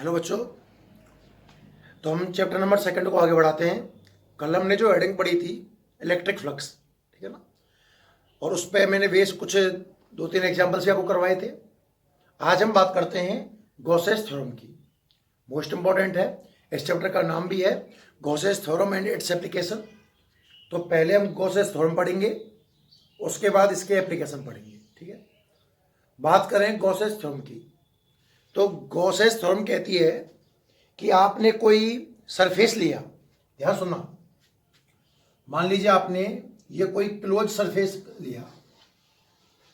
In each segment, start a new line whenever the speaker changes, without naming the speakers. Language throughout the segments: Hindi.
हेलो बच्चों। तो हम चैप्टर नंबर सेकंड को आगे बढ़ाते हैं। कल हमने जो हेडिंग पढ़ी थी इलेक्ट्रिक फ्लक्स, ठीक है ना, और उस पर मैंने बेस कुछ 2-3 एग्जाम्पल्स आपको करवाए थे। आज हम बात करते हैं गॉसेस थ्योरम की। मोस्ट इंपॉर्टेंट है, इस चैप्टर का नाम भी है Gauss's theorem and its application. तो पहले हम गॉसेस थ्योरम पढ़ेंगे, उसके बाद इसके एप्लीकेशन पढ़ेंगे, ठीक है। बात करें गॉसेस थ्योरम की, तो गॉसेस थ्योरम कहती है कि आपने कोई सरफेस लिया, ध्यान सुनना, मान लीजिए आपने ये कोई क्लोज सरफेस लिया,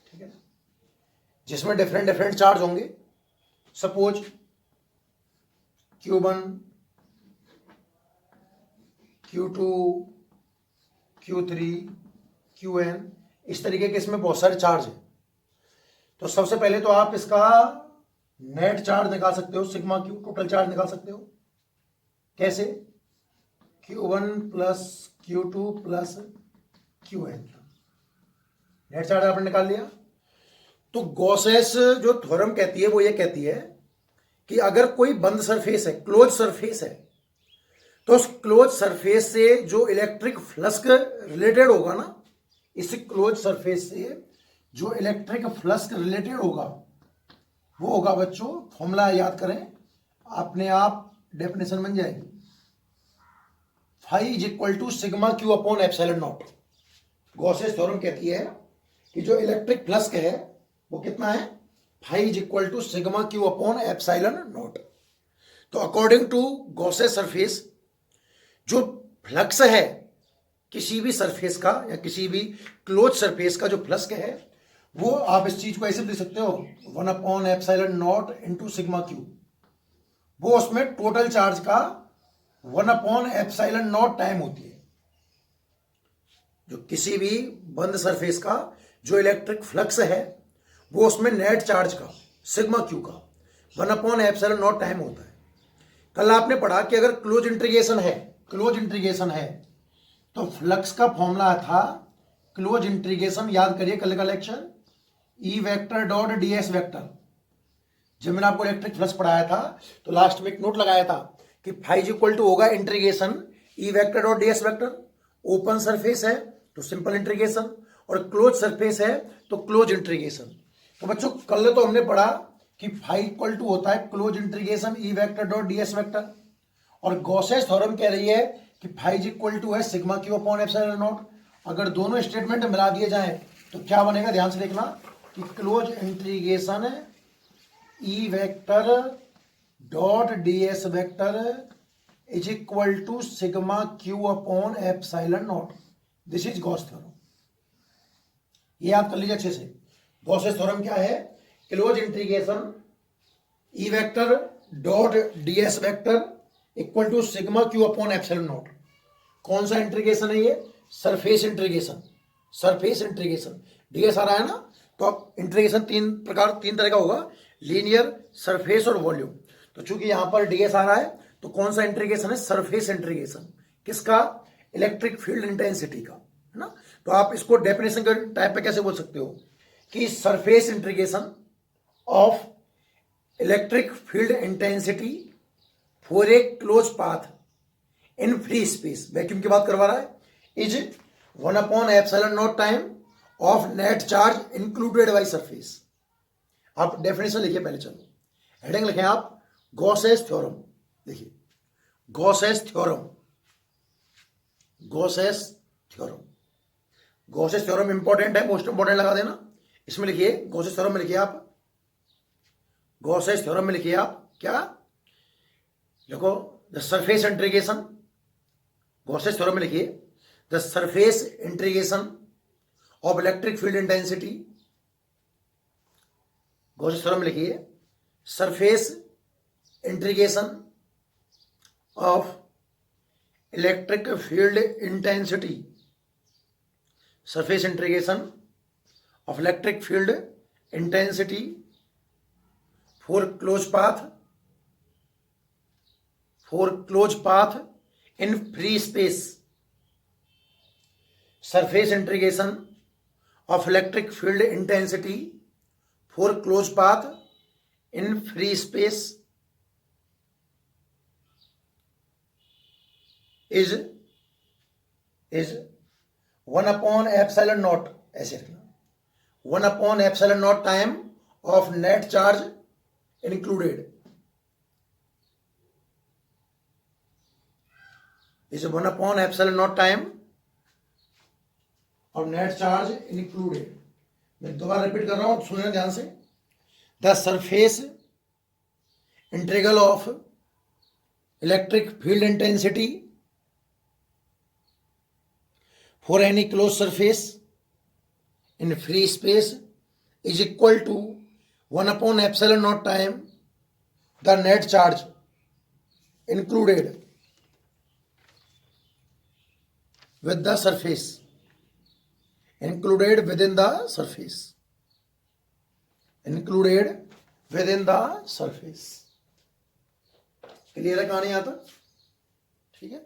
ठीक है, जिसमें डिफरेंट डिफरेंट चार्ज होंगे। Suppose Q1, Q2, Q3, Qn, इस तरीके के इसमें बहुत सारे चार्ज हैं। तो सबसे पहले तो आप इसका नेट चार्ज निकाल सकते हो, सिग्मा क्यू, टोटल चार्ज निकाल सकते हो। कैसे? Q1 plus Q2 plus Qn, net charge आपने निकाल लिया। तो गॉसेस जो थ्योरम कहती है वो ये कहती है कि अगर कोई बंद सरफेस है, क्लोज सरफेस है, तो उस क्लोज सरफेस से जो इलेक्ट्रिक फ्लक्स रिलेटेड होगा ना, इस क्लोज सरफेस से जो इलेक्ट्रिक फ्लक्स रिलेटेड होगा वो होगा बच्चों, फॉर्मूला याद करें, अपने आप डेफिनेशन बन जाएगी, phi is equal to sigma Q upon epsilon naught. Gauss's theorem कहती है कि जो इलेक्ट्रिक फ्लक्स है वो कितना है, phi is equal to sigma Q upon epsilon naught. तो अकॉर्डिंग टू गॉसेस सरफेस, जो फ्लक्स है किसी भी सरफेस का या किसी भी क्लोज सरफेस का जो फ्लक्स है, वो आप इस चीज को ऐसे लिख सकते हो, 1 upon epsilon not into sigma Q. वो उसमें टोटल चार्ज का 1 अपॉन एप्सिलॉन नॉट टाइम होती है। जो किसी भी बंद सरफेस का जो इलेक्ट्रिक फ्लक्स है वो उसमें नेट चार्ज का सिग्मा क्यू का 1 अपॉन एप्सिलॉन नॉट टाइम होता है। कल आपने पढ़ा कि अगर क्लोज इंटीग्रेशन है तो फ्लक्स का फॉर्मूला था क्लोज इंटीग्रेशन, याद करिए कल का लेक्चर, ई vector dot D S vector. जब मैंने आपको इलेक्ट्रिक फ्लक्स पढ़ाया था तो लास्ट में एक नोट लगाया था कि फाइव इक्वल टू होगा integration E vector dot D S vector. Open surface है तो सिंपल इंटीग्रेशन, और क्लोज सरफेस है तो क्लोज इंटीग्रेशन। तो बच्चों कल तो हमने पढ़ा कि फाइव इक्वल टू होता है close integration E vector dot D S vector, और गॉसेस थ्योरम कह रही है कि फाइव इक्वल टू है sigma Q upon epsilon not. अगर दोनों स्टेटमेंट मिला दिए जाएं तो क्या बनेगा, ध्यान से देखना, कि close integration E vector dot D S vector is equal to sigma Q upon epsilon naught. This is Gauss theorem. ये याद कर लीजिए अच्छे से। गॉसेस थ्योरम क्या है, close integration E vector dot D S vector equal to sigma Q upon epsilon naught. कौन सा इंटीग्रेशन है ये, सरफेस इंटीग्रेशन। डीएस आ रहा है ना, तो अब इंटीग्रेशन तीन तरह का होगा, लीनियर, सरफेस और वॉल्यूम। तो चूंकि यहां पर डीएस आ रहा है तो कौन सा इंटीग्रेशन है, सरफेस इंटीग्रेशन। किसका, इलेक्ट्रिक फील्ड इंटेंसिटी का, है ना। तो आप इसको डेफिनेशन के टाइप पे कैसे बोल सकते हो कि surface integration of electric field intensity for a close path in free space, vacuum की बात करवा रहा है, is 1 upon epsilon not time of net charge included by surface. आप डेफिनेशन लिखिए पहले, चलो हेडिंग लिखें आप, गॉसेस थ्योरम। देखिए गॉसेस थ्योरम इंपॉर्टेंट है, मोस्ट इंपॉर्टेंट लगा देना। इसमें लिखिए गॉसेस थ्योरम में लिखिए आप, क्या देखो, the surface integration, Gauss's theorem में लिखिए the surface integration of electric field intensity. Gauss's theorem में लिखिए surface integration of electric field intensity, surface integration of electric field intensity for close path in free space. Surface integration of electric field intensity for close path in free space is 1/ε0, ऐसे रखना, 1/ε0 time of net charge included, is 1/ε0 time of net charge included. मैं दोबारा रिपीट कर रहा हूं, सुनना ध्यान से। The surface integral of electric field intensity for any closed surface in free space is equal to 1/ε0 time the net charge included with the surface, included within the surface, included within the surface। Clear है कहानी यहाँ तक? ठीक है।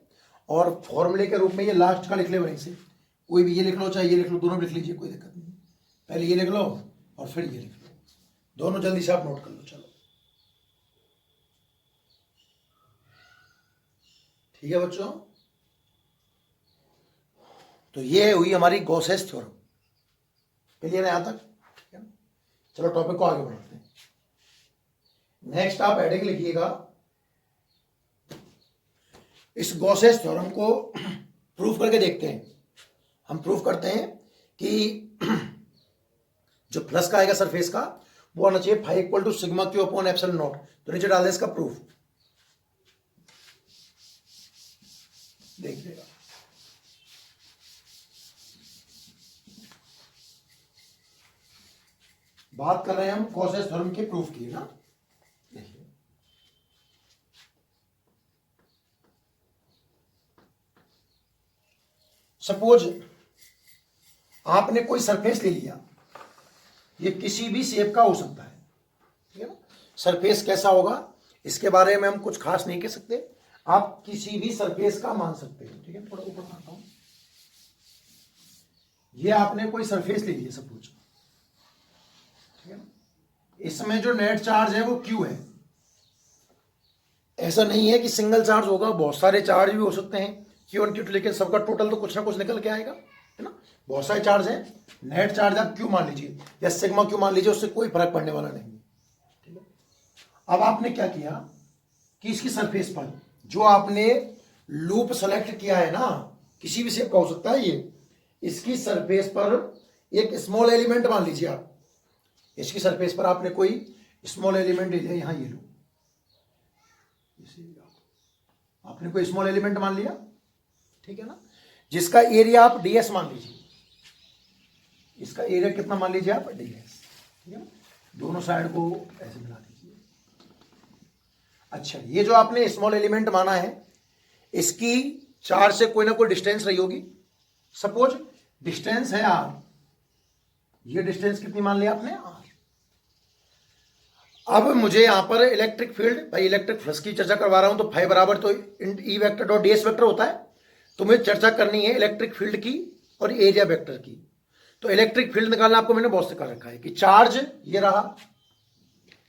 और फॉर्मूले के रूप में ये लास्ट का लिख ले वहीं से, कोई भी ये लिख लो चाहे ये लिख लो, दोनों लिख लीजिए, कोई दिक्कत नहीं। पहले ये लिख लो और फिर ये लिख लो, दोनों जल्दी से आप नोट कर लो। चलो ठीक है बच्चों, तो ये हुई हमारी गॉसेस थ्योरम। क्लियर है यहां तक? ठीक है, चलो टॉपिक को आगे बढ़ाते हैं। नेक्स्ट आप हेडिंग लिखिएगा, इस गॉसेस थ्योरम को प्रूफ करके देखते हैं। हम प्रूफ करते हैं कि जो प्लस का आएगा सरफेस का वो आना चाहिए phi equal to sigma Q upon epsilon naught. तो नीचे डाल दे इसका प्रूफ, देख लेगा। बात कर रहे हैं हम गॉसेस थ्योरम के प्रूफ की ना। देखिए सपोज आपने कोई सरफेस ले लिया, ये किसी भी शेप का हो सकता है, ठीक है ना। सरफेस कैसा होगा इसके बारे में हम कुछ खास नहीं कह सकते, आप किसी भी सरफेस का मान सकते हैं, ठीक है। थोड़ा ऊपर आता हूं, ये आपने कोई सरफेस ले लिया सपोज, ठीक है ना। इसमें जो नेट चार्ज है वो क्यू है। ऐसा नहीं है कि सिंगल चार्ज होगा, बहुत सारे चार्ज भी हो सकते हैं Q1 Q2, लेकिन सबका टोटल तो कुछ ना कुछ निकल के आएगा, है ना। बहुत सारे चार्ज हैं, नेट चार्ज आप क्यू मान लीजिए या सिग्मा क्यू मान लीजिए, उससे कोई फर्क पड़ने वाला नहीं है, ठीक है। अब आपने क्या किया कि इसकी सरफेस पर जो आपने लूप सेलेक्ट किया है ना, किसी भी शेप का हो सकता है ये, इसकी सरफेस पर एक स्मॉल एलिमेंट मान लीजिए आप। इसकी सरफेस पर आपने कोई स्मॉल एलिमेंट ले लिया, यहां ये लो, आपने कोई स्मॉल एलिमेंट मान लिया, ठीक है ना, जिसका एरिया आप ds मान लीजिए। इसका एरिया कितना मान लीजिए आप? ds, ठीक है ना। दोनों साइड को ऐसे मिला दीजिए। अच्छा, ये जो आपने स्मॉल एलिमेंट माना है, इसकी चार्ज से कोई ना कोई डिस्टेंस रही होगी। सपोज डिस्टेंस है r, ये डिस्टेंस कितनी मान लिया आपने? r। अब मुझे यहां पर इलेक्ट्रिक फील्ड, भाई इलेक्ट्रिक फ्लक्स की चर्चा करवा रहा हूं, तो फाई बराबर तो ई वेक्टर डॉट ds वेक्टर होता है। तो मुझे चर्चा करनी है इलेक्ट्रिक फील्ड की और एरिया वेक्टर की। तो इलेक्ट्रिक फील्ड निकालना आपको मैंने बहुत सिखा रखा है कि चार्ज ये रहा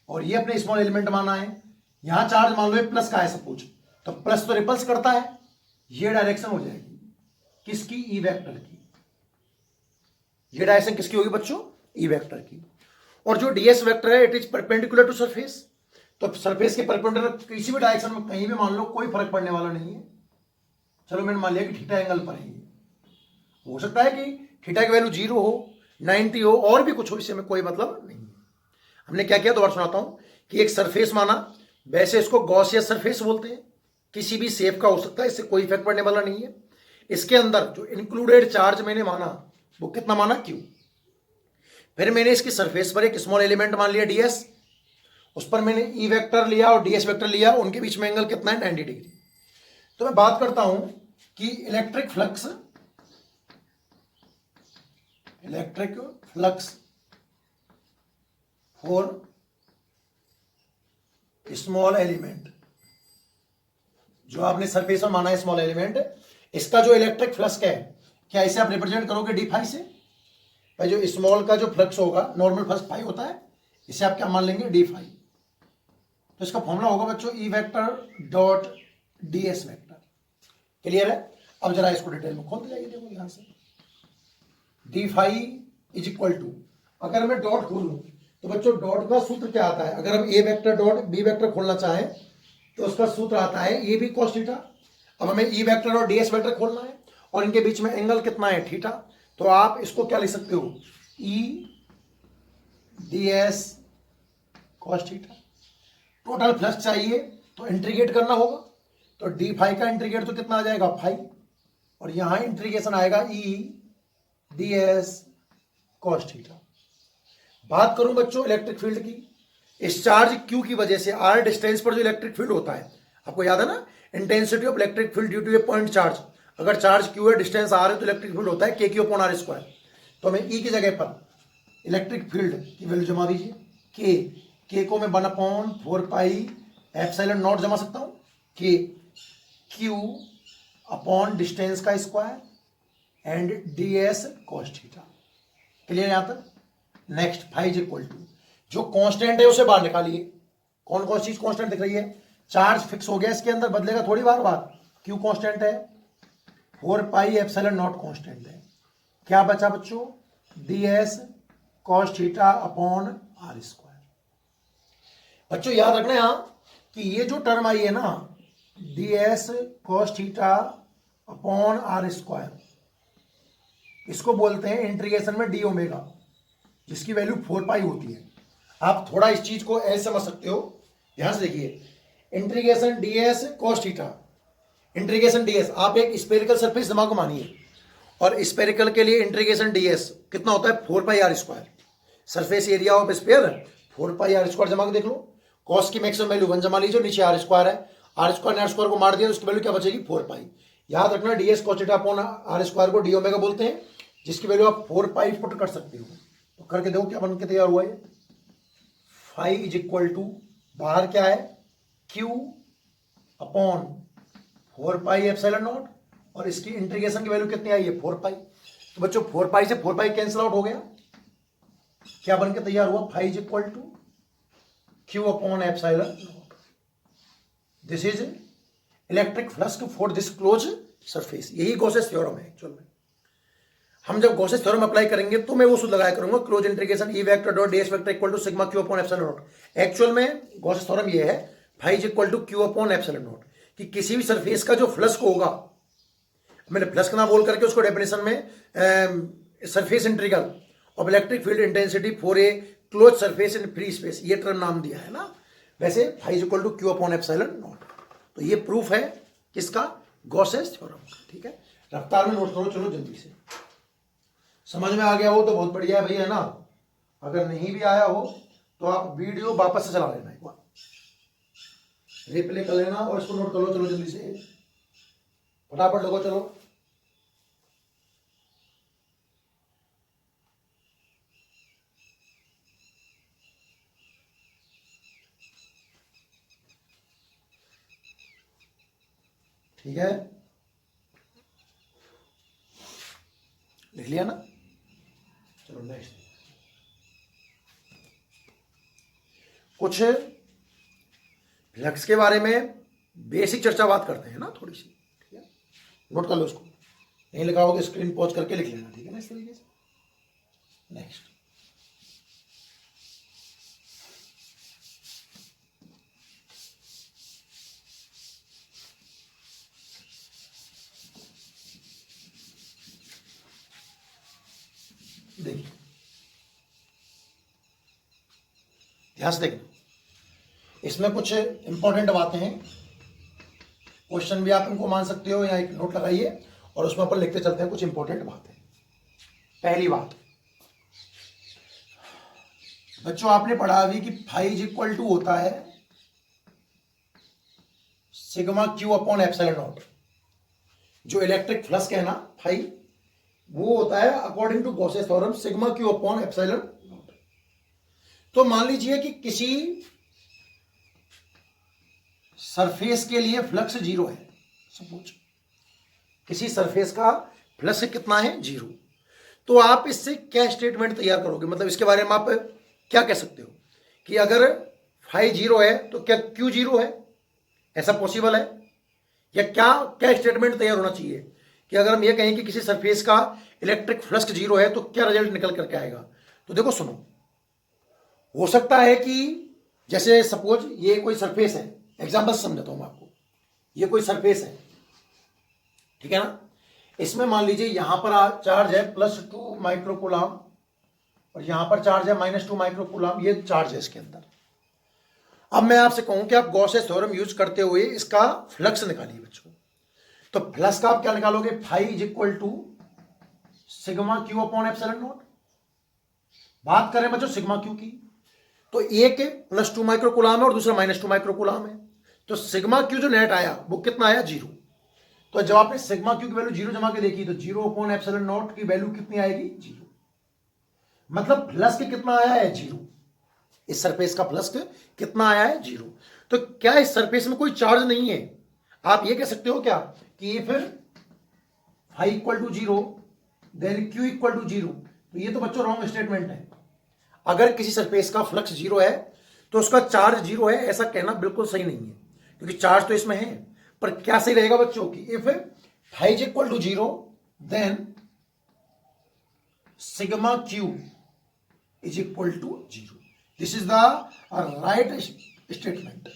और ये अपने स्मॉल एलिमेंट माना है, यहां चार्ज मान लो प्लस का है सपोज, तो प्लस तो रिपल्स करता है, ये डायरेक्शन हो जाएगी किसकी? ई वेक्टर की। ये डायरेक्शन किसकी होगी बच्चों? ई वेक्टर की। और जो ds वेक्टर है it is perpendicular to surface, तो सरफेस के परपेंडिकुलर किसी भी डायरेक्शन में कहीं भी मान लो, कोई फर्क पड़ने वाला नहीं है। चलो मैंने मान लिया कि थीटा एंगल पर है, हो सकता है कि थीटा की वैल्यू 0 हो, 90 हो, और भी कुछ हो, इससे में कोई मतलब नहीं है। हमने क्या किया दोबारा सुनाता हूं कि एक सरफेस माना, वैसे इसको गॉसियस सरफेस बोलते हैं, किसी भी शेप का हो सकता है, इससे कोई इफेक्ट पड़ने वाला नहीं है। इसके अंदर जो इंक्लूडेड चार्ज मैंने माना वो कितना माना? क्यू। फिर मैंने इसकी सरफेस पर एक स्मॉल एलिमेंट मान लिया ds, उस पर मैंने ई वेक्टर लिया और ds वेक्टर लिया, उनके बीच में एंगल कितना है? 90 डिग्री। तो मैं बात करता हूं कि electric flux for small element, जो आपने सरफेस में माना है स्मॉल एलिमेंट, इसका जो इलेक्ट्रिक फ्लक्स है, क्या इसे आप रिप्रेजेंट करोगे डी फाई से? भाई जो स्मॉल का जो फ्लक्स होगा, नॉर्मल फ्लक्स फाई होता है, इसे आप क्या मान लेंगे? D phi. तो इसका फॉर्मूला होगा बच्चों E vector dot ds vector. Clear है? अब जरा इसको डिटेल में खोलते जाइए, देखो यहां से D phi is equal to, अगर मैं डॉट खोलूं तो बच्चों डॉट का सूत्र क्या आता है? अगर हम ए वेक्टर डॉट बी वेक्टर खोलना चाहें तो उसका सूत्र आता है ए बी कॉस थीटा। अब हमें ई वेक्टर और डीएस वेक्टर खोलना है और इनके बीच में एंगल कितना है? थीटा। तो आप इसको क्या लिख सकते हो? E DS cos theta. Total flux चाहिए तो इंटीग्रेट करना होगा, तो डी फाई का इंटीग्रेट तो कितना आ जाएगा? फाई, और यहां इंटीग्रेशन आएगा ई डीएस कॉस थीटा। बात करूं बच्चों इलेक्ट्रिक फील्ड की, इस चार्ज क्यू की वजह से आर डिस्टेंस पर जो इलेक्ट्रिक फील्ड होता है, आपको याद है ना, intensity of electric field due to a point charge. अगर चार्ज क्यू है, डिस्टेंस आर है, तो इलेक्ट्रिक फील्ड होता है के क्यू अपॉन आर स्क्वायर। तो हमें ई की जगह पर इलेक्ट्रिक फील्ड की वैल्यू जमा दीजिए, के को मैं 1/4 पाई एप्सिलॉन नॉट जमा सकता हूं, के क्यू अपॉन डिस्टेंस का square and DS cos theta. Clear यहां तक? Next phi is equal to, जो कांस्टेंट है उसे बाहर निकालिए। कौन कौन चीज कांस्टेंट दिख रही है? चार्ज फिक्स हो गया, इसके अंदर बदलेगा थोड़ी बार बार। क्यू कांस्टेंट है, 4 पाई एप्सिलॉन नॉट कांस्टेंट है। क्या बचा बच्चों? DS cos theta upon R square. बच्चों याद रखना यहां कि ये जो टर्म आई है ना, DS cos theta upon R square, इसको बोलते हैं इंटीग्रेशन में डी ओमेगा, जिसकी वैल्यू 4 पाई होती है। आप थोड़ा इस चीज को ऐसे समझ सकते हो, ध्यान से देखिए, integration DS cos theta, integration DS, आप एक स्फेरिकल सरफेस दिमाग को मानिए, और स्फेरिकल के लिए इंटीग्रेशन डीएस कितना होता है? 4 pi R square. Surface area of sphere 4 pi R square जमा के देख लो। कॉस की मैक्सिमम वैल्यू 1 जमा लीजिए, नीचे आर स्क्वायर है, आर स्क्वायर ने आर स्क्वायर को मार दिया तो उसकी वैल्यू क्या बचेगी? 4 पाई। याद रखना DS cos theta upon R square को डी ओमेगा बोलते हैं, जिसकी वैल्यू आप 4 पाई पुट कर सकते हो। तो करके देखो क्या बन के तैयार हुआ है। फाई इज इक्वल टू, बाहर क्या है? Q upon 4 pi epsilon not, और इसकी इंटीग्रेशन की वैल्यू कितनी आई है? 4 पाई। तो बच्चों 4 पाई से 4 पाई कैंसिल आउट हो गया, क्या बन के तैयार हुआ? Phi is equal to Q upon epsilon naught. This is electric flux for this close surface. यही गॉसेस थ्योरम है एक्चुअल में। हम जब गॉसेस थ्योरम अप्लाई करेंगे तो मैं वो सूत्र लगाया करूंगा, close integration E vector dot DS vector equal to sigma Q upon epsilon naught. Actual में गॉसेस थ्योरम ये है, phi is equal to Q upon epsilon naught, कि किसी भी सरफेस का जो फ्लक्स होगा, मैंने फ्लक्स ना बोल करके उसको डेफिनेशन में surface integral of electric field intensity for a close surface in free space, ये टर्म नाम दिया है ना। वैसे phi is equal to Q upon epsilon naught. तो ये प्रूफ है किसका? Gauss's theorem. ठीक है, रफ्तार में नोट करो, चलो जल्दी से। समझ में आ गया हो तो बहुत बढ़िया है भैया, है ना। अगर नहीं भी आया हो तो आप वीडियो वापस से चला लेना, एक बार रिप्ले कर लेना और इसको नोट कर लो। चलो जल्दी से, फटाफट लगो, चलो। ठीक है, लिख लिया ना? चलो नेक्स्ट, कुछ फ्लक्स के बारे में बेसिक चर्चा बात करते हैं ना थोड़ी सी। ठीक है, नोट कर लो उसको, नहीं लिखा होगा स्क्रीन पॉज करके लिख लेना। ठीक है ना, इस तरीके से। नेक्स्ट, देखिए ध्यान से देखना, इसमें कुछ इंपॉर्टेंट बातें हैं। क्वेश्चन भी आप इनको मान सकते हो, या एक नोट लगाइए और उसमें अपन लिखते चलते हैं कुछ इंपॉर्टेंट बातें। पहली बात, बच्चों आपने पढ़ा अभी कि फाई इज इक्वल टू होता है sigma Q upon epsilon naught. जो इलेक्ट्रिक फ्लक्स है ना फाई, वो होता है according to Gauss's theorem sigma Q upon epsilon naught. तो मान लीजिए कि किसी सरफेस के लिए फ्लक्स 0 है, सपोज किसी सरफेस का फ्लक्स कितना है? 0। तो आप इससे क्या स्टेटमेंट तैयार करोगे? मतलब इसके बारे में आप क्या कह सकते हो कि अगर फाई 0 है तो क्या क्यू 0 है? ऐसा पॉसिबल है? या क्या क्या स्टेटमेंट तैयार होना चाहिए कि अगर हम ये कहें कि किसी सरफेस का इलेक्ट्रिक फ्लक्स जीरो है तो क्या रिजल्ट निकल करके आएगा। तो देखो सुनो, हो सकता है कि जैसे सपोज ये कोई सरफेस है, एग्जांपल समझाता हूं मैं आपको। ये कोई सरफेस है, ठीक है ना। इसमें मान लीजिए यहां पर चार्ज है +2 माइक्रोकूलम और यहां पर चार्ज है -2 माइक्रोकूलम। ये चार्ज है इसके अंदर। अब मैं आपसे कहूं कि आप गॉसेस थ्योरम यूज करते हुए इसका फ्लक्स निकालिए बच्चों। तो फ्लक्स का आप क्या निकालोगे, phi is equal to sigma Q upon epsilon naught. बात करें बच्चों सिग्मा क्यू की, तो एक +2 माइक्रोकूलम है और दूसरा -2 माइक्रोकूलम है। तो सिग्मा क्यू जो नेट आया वो कितना आया, 0। तो जब आपने सिग्मा क्यू की वैल्यू 0 जमा के देखी तो 0 अपॉन एप्सिलॉन नॉट की वैल्यू कितनी आएगी, 0। मतलब फ्लक्स के कितना आया है, 0। इस सरफेस का फ्लक्स कितना आया है, 0। तो क्या इस सरफेस में कोई चार्ज नहीं है। आप ये कह सकते हो क्या कि ये फिर phi equal to 0 then Q equal to 0। तो ये तो बच्चों रॉन्ग स्टेटमेंट है। अगर किसी सरफेस का फ्लक्स 0 है तो उसका चार्ज 0 है, ऐसा कहना बिल्कुल सही नहीं है, क्योंकि चार्ज तो इसमें है। पर क्या सही रहेगा बच्चों की, if phi is equal to 0 then sigma Q is equal to 0। This is the right statement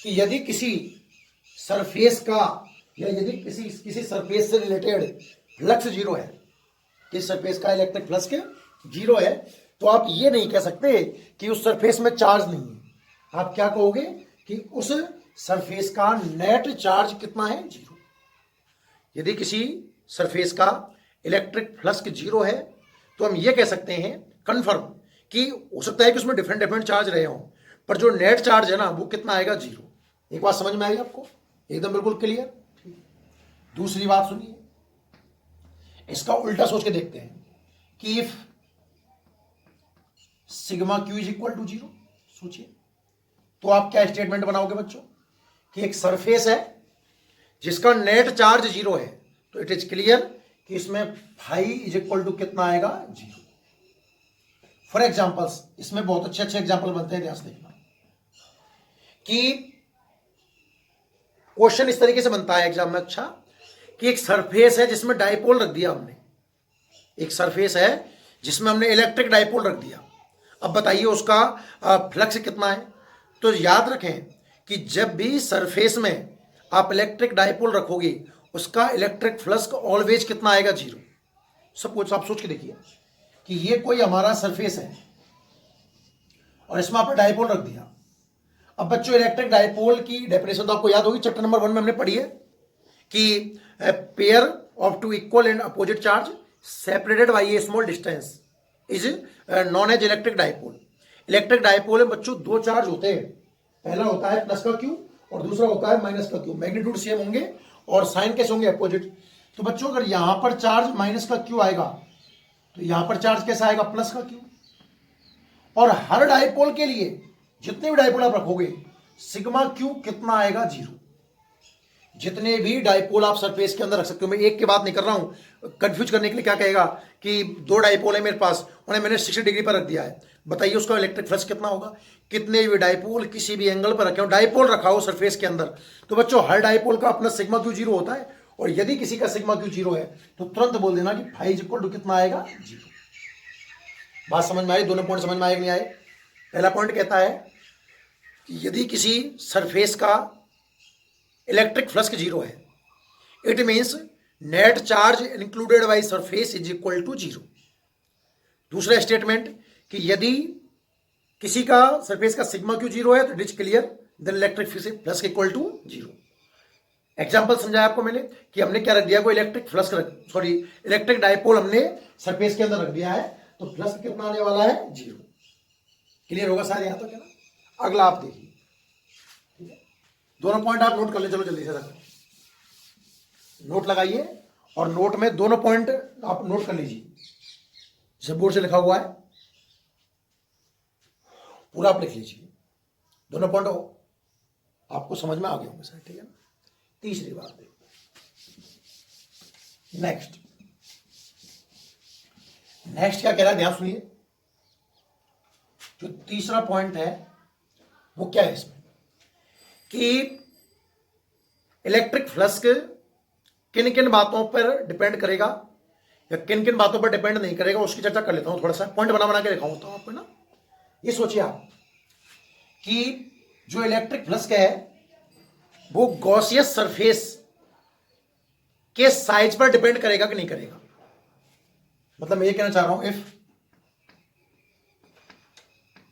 कि यदि किसी सरफेस का या यदि किसी सरफेस से रिलेटेड फ्लक्स 0 है, किस सरफेस का इलेक्ट्रिक फ्लक्स के 0 है, तो आप ये नहीं कह सकते कि उस सरफेस में चार्ज नहीं है। आप क्या कहोगे कि उस सरफेस का नेट चार्ज कितना है, 0। यदि किसी सरफेस का इलेक्ट्रिक फ्लक्स 0 है तो हम ये कह सकते हैं कंफर्म कि हो सकता है कि उसमें डिफरेंट डिफरेंट चार्ज रहे हों, पर जो नेट चार्ज है ना वो कितना आएगा, 0। एक बात समझ में आई आपको, एकदम बिल्कुल क्लियर। दूसरी बात सुनिए, इसका उल्टा सोच के देखते हैं कि if sigma Q is equal to 0, सोचिए तो आप क्या स्टेटमेंट बनाओगे बच्चों कि एक सरफेस है जिसका नेट चार्ज 0 है, तो इट इज क्लियर कि इसमें फाई इज इक्वल टू कितना आएगा, 0। फॉर एग्जाम्पल्स, इसमें बहुत अच्छे अच्छे एग्जाम्पल बनते हैं, ध्यान से देखना कि क्वेश्चन इस तरीके से बनता है एग्जाम में, अच्छा कि एक सरफेस है जिसमें डाइपोल रख दिया हमने, एक सरफेस है जिसमें हमने इलेक्ट्रिक डाइपोल रख दिया। अब बताइए उसका फ्लक्स कितना है। तो याद रखें कि जब भी सरफेस में आप इलेक्ट्रिक डाइपोल रखोगे उसका इलेक्ट्रिक फ्लक्स ऑलवेज कितना आएगा, 0। सब कुछ आप सोच के देखिए कि ये कोई हमारा सरफेस है और इसमें आपने डाइपोल रख दिया। अब बच्चों इलेक्ट्रिक डाइपोल की डेफिनेशन तो आपको याद होगी, चैप्टर नंबर 1 में हमने पढ़ी है कि pair of two equal and opposite charge separated by a small distance is known as electric dipole. Electric dipole में बच्चों दो चार्ज होते हैं, पहला होता है प्लस का क्यू और दूसरा होता है माइनस का क्यू। मैग्नीट्यूड सेम होंगे और साइन कैसे होंगे, अपोजिट। तो बच्चों अगर यहां पर चार्ज माइनस का क्यू आएगा तो यहां पर चार्ज कैसा आएगा, प्लस का क्यू। और हर डाइपोल के लिए जितने भी डाइपोल आप रखोगे सिग्मा क्यू कितना आएगा, 0। जितने भी डाइपोल आप सरफेस के अंदर रख सकते हो, मैं एक की बात नहीं कर रहा हूं, कंफ्यूज करने के लिए क्या कहेगा कि दो डाइपोल है मेरे पास, उन्हें मैंने 60 डिग्री पर रख दिया है, बताइए उसका इलेक्ट्रिक फ्लक्स कितना होगा। कितने भी डाइपोल किसी भी एंगल पर रखे हो, डाइपोल रखा हो सरफेस के अंदर, तो बच्चों हर डाइपोल का अपना सिग्मा क्यू 0 होता है। और यदि किसी का सिग्मा क्यू 0 है तो तुरंत बोल देना कि फाई इक्वल टू कितना आएगा, 0। बात समझ में आई, दोनों पॉइंट समझ में आए कि नहीं आए। पहला पॉइंट कहता है कि यदि किसी सरफेस का इलेक्ट्रिक फ्लक्स 0 है, it means net charge included by surface is equal to 0। दूसरा स्टेटमेंट कि यदि किसी का सरफेस का सिग्मा क्यू 0 है तो it is clear then electric flux equal to 0। Example समझाया आपको मैंने कि हमने क्या रख दिया, कोई इलेक्ट्रिक फ्लक्स इलेक्ट्रिक डाइपोल हमने सरफेस के अंदर रख दिया है, तो फ्लक्स कितना आने वाला है, 0। क्लियर होगा सारे यहां तक, है ना। अगला आप देखिए, ठीक है, दोनों पॉइंट आप नोट कर ले, चलो जल्दी से रखो, नोट लगाइए और नोट में दोनों पॉइंट आप नोट कर लीजिए, जैसे बोर्ड से लिखा हुआ है पूरा आप लिख लीजिए। दोनों पॉइंट आपको समझ में आ गए होंगे सर, ठीक है ना। तीसरी बात देखो, नेक्स्ट क्या कह रहा है, ध्यान सुनिए। जो तीसरा पॉइंट है वो क्या है इसमें कि इलेक्ट्रिक फ्लक्स किन किन बातों पर डिपेंड करेगा या किन किन बातों पर डिपेंड नहीं करेगा, उसकी चर्चा कर लेता हूं। थोड़ा सा पॉइंट बना बना के दिखाऊंगा तो आपको ना। ये सोचिए आप कि जो इलेक्ट्रिक फ्लक्स है वो गॉसियस सरफेस के साइज पर डिपेंड करेगा कि नहीं करेगा। मतलब मैं ये कहना चाह रहा हूं, if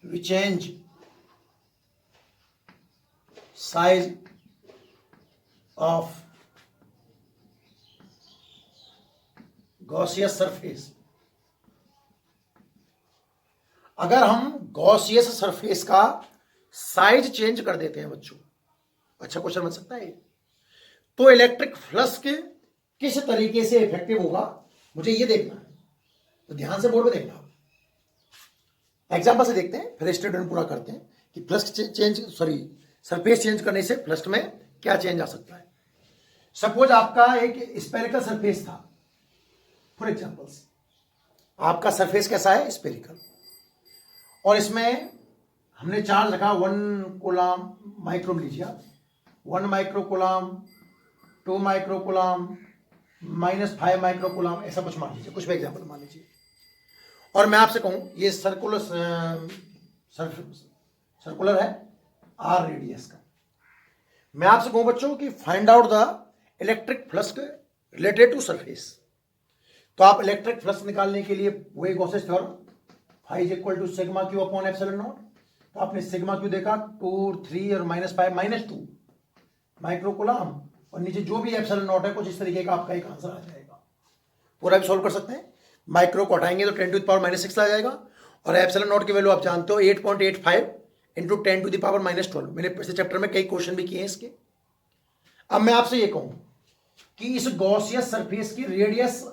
we change size of Gaussian surface, अगर हम गॉसियस सरफेस का साइज चेंज कर देते हैं बच्चों, अच्छा क्वेश्चन बन सकता है, तो इलेक्ट्रिक फ्लक्स के किस तरीके से इफेक्टिव होगा, मुझे ये देखना है। तो ध्यान से बोर्ड में देखना। एग्जांपल से देखते हैं, फिर स्टेटमेंट पूरा करते हैं कि फ्लक्स चेंज सरफेस चेंज करने से फ्लक्स में क्या चेंज आ सकता है। सपोज आपका एक स्पेरिकल सरफेस था, फॉर एग्जांपल्स आपका सरफेस कैसा है, स्पेरिकल, और इसमें हमने चार्ज रखा 1 कूलम माइक्रो में, लीजिए 1 micro coulomb, 2 micro coulomb, -5 micro coulomb, ऐसा कुछ मान लीजिए, कुछ भी एग्जाम्पल मान लीजिए। और मैं आपसे कहूं ये सर्कुलर है आर रेडियस का। मैं आपसे कहूं बच्चों कि find out the electric flux related to surface, तो आप इलेक्ट्रिक फ्लक्स निकालने के लिए वही Gauss's theorem, phi is equal to sigma Q upon epsilon naught. तो आपने सिग्मा क्यू देखा 2, 3 और -5 -2 माइक्रो कूलम, और नीचे जो भी एप्सिलॉन नॉट है कुछ इस तरीके का आपका एक आंसर आ जाएगा। पूरा भी सॉल्व कर सकते हैं। माइक्रो को हटाएंगे तो 10⁻⁻6 आ जाएगा, और एप्सिलॉन नॉट की वैल्यू आप जानते हो 8.85 इंटू 10⁻⁻12। मैंने पिछले चैप्टर में कई क्वेश्चन भी किए हैं इसके। अब मैं आपसे ये कहूं कि इस गॉसियस सरफेस की रेडियस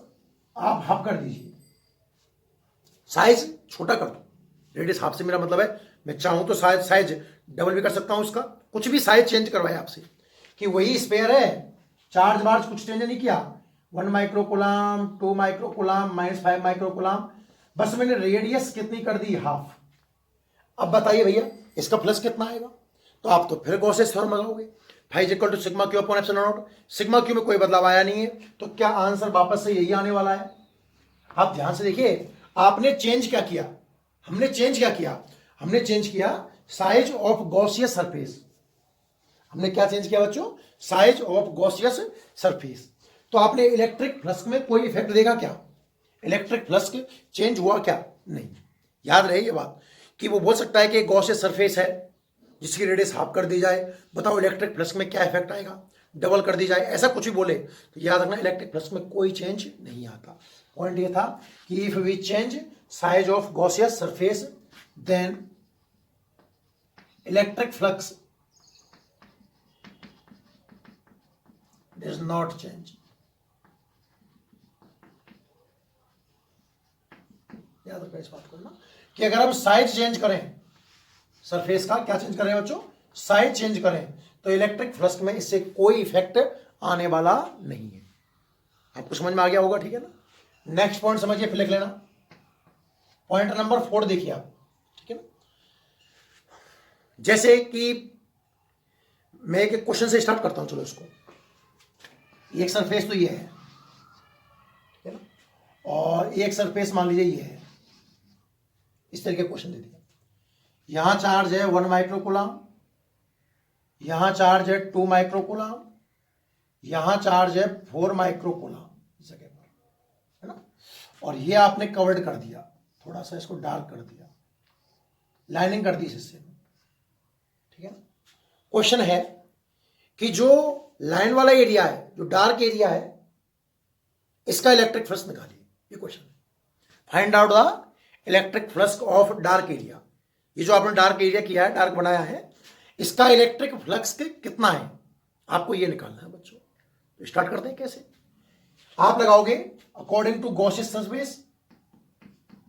आप हाफ कर दीजिए, साइज छोटा कर दो। रेडियस हाफ से मेरा मतलब है मैं चाहूं तो साइज डबल भी कर सकता हूं इसका, कुछ भी साइज चेंज करवाए आपसे कि वही स्पेयर है, चार्ज वार्ज कुछ चेंज नहीं किया, 1 micro coulomb, 2 micro coulomb, -5 micro coulomb, बस मैंने रेडियस कितनी कर दी, हाफ। अब बताइए भैया इसका फ्लक्स कितना आएगा, तो आप तो फिर गॉसेस थ्योरम लगाओगे, phi is equal to sigma Q upon epsilon naught. Sigma Q में कोई बदलाव आया नहीं है, तो क्या आंसर वापस से यही आने वाला है। आप ध्यान से देखिए, आपने चेंज क्या किया, हमने चेंज क्या किया, हमने चेंज किया साइज ऑफ गॉसियस सरफेस। हमने क्या चेंज किया बच्चों, साइज ऑफ गॉसियस सरफेस। तो आपने इलेक्ट्रिक फ्लक्स में कोई इफेक्ट देगा क्या, इलेक्ट्रिक फ्लक्स चेंज हुआ क्या, नहीं। याद रहे ये बात कि वो बोल सकता है कि गॉसियस सरफेस है जिसकी रेडियस हाफ कर दी जाए, बताओ इलेक्ट्रिक फ्लक्स में क्या इफेक्ट आएगा, डबल कर दी जाए, ऐसा कुछ भी बोले तो याद रखना इलेक्ट्रिक फ्लक्स में कोई चेंज नहीं आता। पॉइंट ये था कि if we change size of Gaussian surface then electric flux does not change. याद रखना इस बात को ना कि अगर हम साइज चेंज करें सरफेस का, क्या चेंज करें बच्चों, साइज चेंज करें, तो इलेक्ट्रिक फ्लक्स में इससे कोई इफेक्ट आने वाला नहीं है। आपको समझ में आ गया होगा, ठीक है ना। नेक्स्ट पॉइंट समझिए, फिर लिख लेना। पॉइंट नंबर 4 देखिए आप, ठीक है ना। जैसे कि मैं एक क्वेश्चन से स्टार्ट करता हूं, चलो इसको, एक सरफेस तो ये है, ठीक है ना, और एक सरफेस मान लीजिए ये है, इस तरीके का क्वेश्चन दे दिया। यहां चार्ज है 1 माइक्रो कूलम, यहां चार्ज है 2 माइक्रो कूलम, यहां चार्ज है 4 माइक्रो कूलम इस जगह पर, है ना। और ये आपने कवर्ड कर दिया, थोड़ा सा इसको डार्क कर दिया, लाइनिंग कर दी इससे, ठीक है ना। क्वेश्चन है कि जो लाइन वाला एरिया है, जो डार्क एरिया है, इसका इलेक्ट्रिक फ्लक्स निकालिए। ये क्वेश्चन है, find out the electric flux of dark area. ये जो आपने डार्क एरिया किया है, डार्क बनाया है, इसका इलेक्ट्रिक फ्लक्स कितना है, आपको ये निकालना है बच्चों। तो स्टार्ट करते हैं कैसे। आप लगाओगे according to Gaussian surface,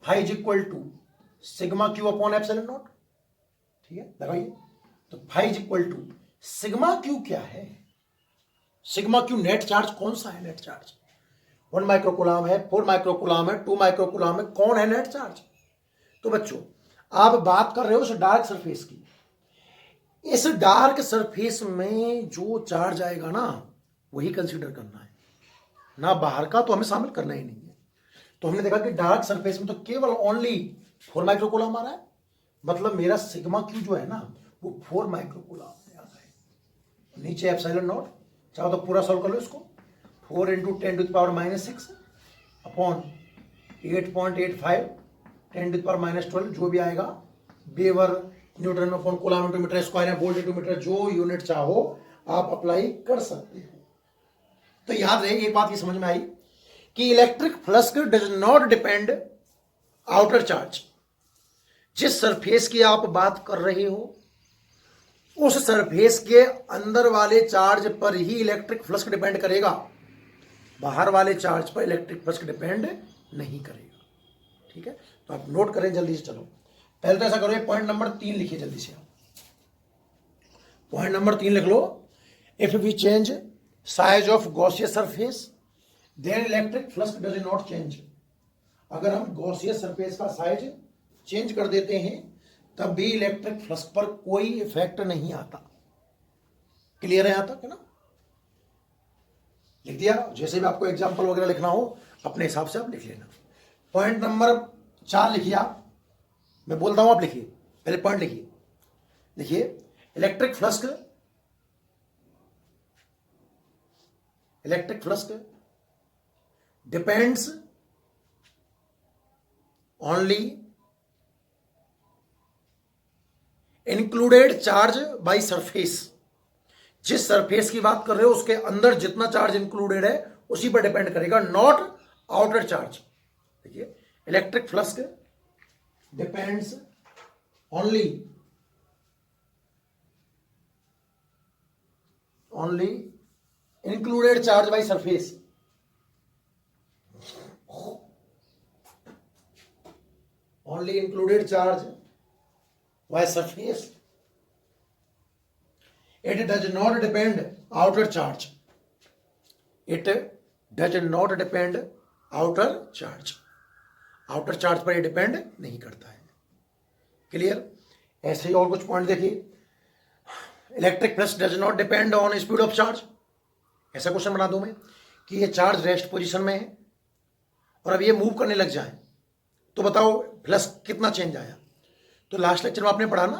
phi is equal to sigma Q upon epsilon naught, ठीक है, लगाइए। तो phi is equal to sigma Q क्या है, सिग्मा क्यू नेट चार्ज कौन सा है, नेट चार्ज 1 माइक्रो कूलम है, 4 माइक्रो कूलम है, 2 माइक्रो कूलम है, कौन है नेट चार्ज। तो बच्चों आप बात कर रहे हो उस डार्क सरफेस की, इस डार्क सरफेस में जो चार्ज आएगा ना वही कंसीडर करना है, ना बाहर का तो हमें शामिल करना ही नहीं है। तो हमने देखा कि डार्क सरफेस में तो केवल ओनली 4 माइक्रोकूलम आ रहा है, मतलब मेरा सिग्मा क्यू जो है ना वो 4 माइक्रोकूलम आ रहा है। नीचे एप्सिलॉन नॉट, चाहो तो पूरा सॉल्व कर लो इसको, 4 × 10⁻⁻6 अपॉन 8.85 10⁻12 जो भी आएगा, weber newton upon coulomb metre square है, वोल्ट मीटर, जो यूनिट चाहो आप अप्लाई कर सकते हो। तो याद रहे एक बात ये समझ में आई कि electric flux does not depend outer charge. जिस सरफेस की आप बात कर रहे हो उस सरफेस के अंदर वाले चार्ज पर ही इलेक्ट्रिक फ्लक्स डिपेंड करेगा, बाहर वाले चार्ज पर इलेक्ट्रिक फ्लक्स डिपेंड नहीं करेगा। ठीक है, तो आप नोट करें जल्दी से। चलो पहले तो ऐसा करो, पॉइंट नंबर 3 लिखिए जल्दी से। पॉइंट नंबर 3 लिख लो, if we change size of Gaussian surface then electric flux does not change. अगर हम गॉसियस सरफेस का साइज चेंज कर देते हैं तब भी इलेक्ट्रिक फ्लक्स पर कोई इफेक्ट नहीं आता। क्लियर है यहां तक, है ना? लिख दिया। जैसे भी आपको एग्जांपल वगैरह लिखना हो अपने हिसाब से आप लिख लेना। पॉइंट नंबर 4 लिखिए आप, मैं बोलता हूं आप लिखिए, पहले पॉइंट लिखिए। लिखिए electric flux depends only included charge by surface. जिस सरफेस की बात कर रहे हो उसके अंदर जितना चार्ज इंक्लूडेड है उसी पर डिपेंड करेगा, नॉट आउटर चार्ज। देखिए electric flux depends only included charge by surface. Only included charge by surface, it does not depend outer charge, it does not depend outer charge, outer charge पर ये डिपेंड नहीं करता है। क्लियर? ऐसे ही और कुछ पॉइंट देखिए, electric flux does not depend on speed of charge. ऐसा क्वेश्चन बना दूं मैं कि ये चार्ज रेस्ट पोजीशन में है और अब ये मूव करने लग जाए तो बताओ फ्लक्स कितना चेंज आया। तो लास्ट लेक्चर में आपने पढ़ा ना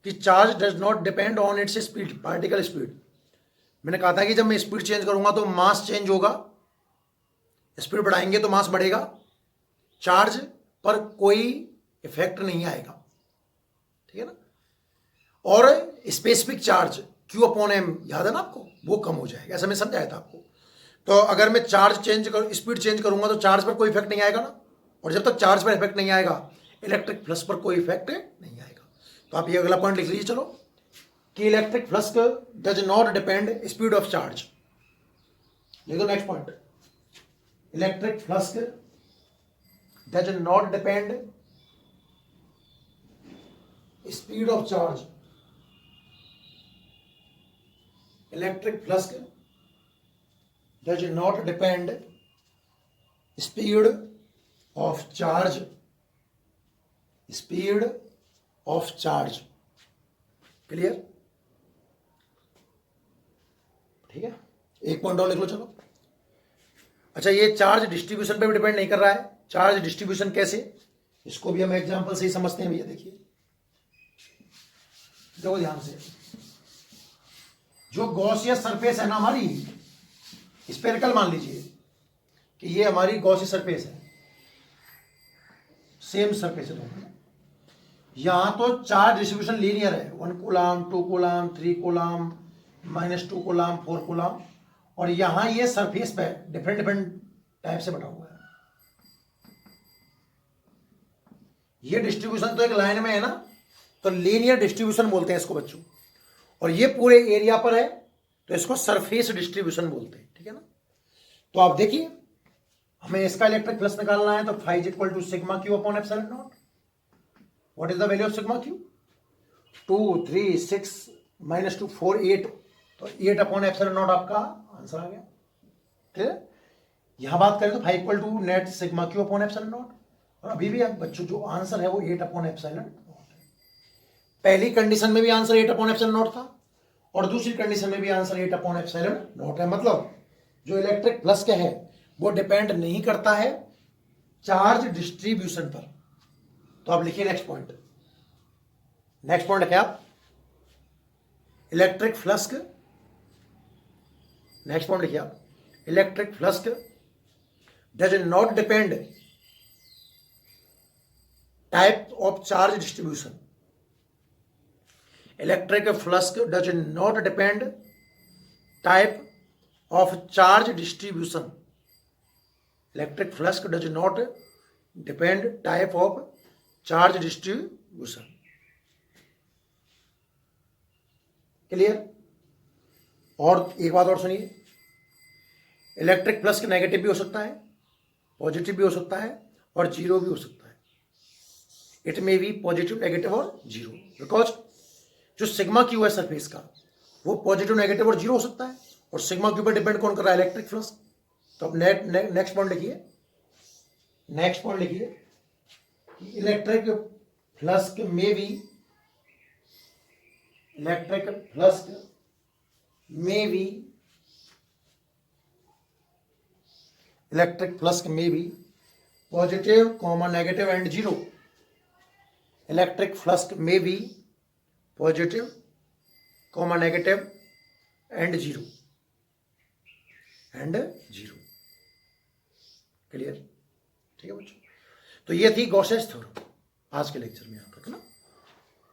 कि charge does not depend on its speed, particle speed. मैंने कहा था कि जब मैं स्पीड चेंज करूंगा तो मास चेंज होगा, स्पीड बढ़ाएंगे तो मास बढ़ेगा, चार्ज पर कोई इफेक्ट नहीं आएगा। ठीक है ना? और स्पेसिफिक चार्ज Q/m याद है ना आपको, वो कम हो जाएगा। ऐसा मैं समझाया था आपको। तो अगर मैं चार्ज चेंज कर स्पीड चेंज करूंगा तो चार्ज पर कोई इफेक्ट नहीं आएगा ना, और जब तक चार्ज पर इफेक्ट नहीं आएगा इलेक्ट्रिक फ्लक्स पर कोई इफेक्ट नहीं आएगा। तो आप ये अगला पॉइंट लिख लीजिए चलो, कि electric flux does not depend speed of charge. लिख दो next point, electric flux does not depend speed of charge. Electric flux does not depend speed of charge, speed of charge. Clear? ठीक है, एक पॉइंट और लिख लो चलो। अच्छा, ये चार्ज डिस्ट्रीब्यूशन पे भी डिपेंड नहीं कर रहा है। चार्ज डिस्ट्रीब्यूशन कैसे, इसको भी हम एग्जांपल से ही समझते हैं भैया। देखिए देखो ध्यान से, जो गॉसियस सरफेस है ना हमारी, स्फेरिकल मान लीजिए कि ये हमारी गॉसियस सरफेस है, सेम सरफेस है। यहां तो चार्ज डिस्ट्रीब्यूशन लीनियर है, 1 coulomb, 2 coulomb, 3 coulomb, -2 coulomb, 4 coulomb, और यहां ये सरफेस पे डिफरेंट डिफरेंट टाइप से बटा हुआ है। ये डिस्ट्रीब्यूशन तो एक लाइन में है ना, तो लीनियर डिस्ट्रीब्यूशन बोलते हैं इसको बच्चों, और ये पूरे एरिया पर है तो इसको सरफेस डिस्ट्रीब्यूशन बोलते हैं। ठीक है ना? तो आप देखिए, हमें इसका इलेक्ट्रिक फ्लक्स निकालना है तो phi is equal to sigma q upon epsilon naught. What is the value of sigma q? 2, 3, 6 minus 2, 4, 8, तो 8 अपॉन एप्सिलॉन नॉट आपका आंसर आ गया। ठीक है? यहां बात करें तो phi equal to net sigma q upon epsilon not, और अभी भी आप बच्चों जो आंसर है वो 8 अपॉन एप्सिलॉन नॉट है। पहली कंडीशन में भी आंसर 8 अपॉन एप्सिलॉन नॉट था और दूसरी कंडीशन में भी आंसर 8 अपॉन एप्सिलॉन नॉट है। मतलब जो इलेक्ट्रिक प्लस का है वो डिपेंड नहीं करता है चार्ज डिस्ट्रीब्यूशन पर। तो आप लिखिए नेक्स्ट पॉइंट। नेक्स्ट पॉइंट क्या आप इलेक्ट्रिक फ्लक्स, नेक्स्ट पॉइंट लिखिए आप electric flux does not depend type of charge distribution. Electric flux does not depend type of charge distribution. Electric flux does not depend type of charge distribution. Clear? और एक बात और सुनिए, इलेक्ट्रिक प्लस के नेगेटिव भी हो सकता है, पॉजिटिव भी हो सकता है और जीरो भी हो सकता है। It may be positive, negative और जीरो, बिकॉज जो सिग्मा क्यू है सरफेस का वो पॉजिटिव, नेगेटिव और जीरो हो सकता है और सिग्मा क्यू पर डिपेंड कौन कर रहा है? Electric flux. तो अब नेक्स्ट पॉइंट लिखिए, नेक्स्ट पॉइंट लिखिए इलेक्ट्रिक फ्लक्स में भी, इलेक्ट्रिक फ्लक्स में भी, इलेक्ट्रिक फ्लक्स में भी positive comma negative and zero. Electric flux में भी positive comma negative and zero, and zero. Clear? ठीक है बच्चों, तो ये थी गॉसेस थ्योरम आज के लेक्चर में यहाँ तक ना।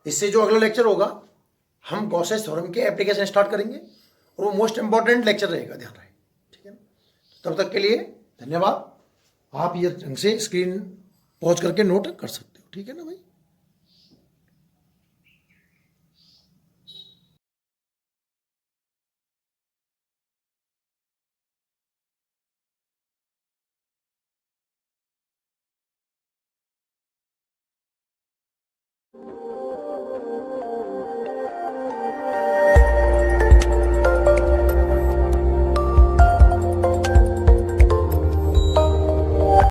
इससे जो अगला लेक्चर होगा हम गॉसेस थ्योरम के एप्लीकेशन स्टार्ट करेंगे और वो मोस्ट इंपॉर्टेंट लेक्चर रहेगा, ध्यान रहे। ठीक है ना? तब तक के लिए धन्यवाद। आप ये ढंग से स्क्रीन पॉज करके नोट कर सकते हो। ठीक है ना भाई?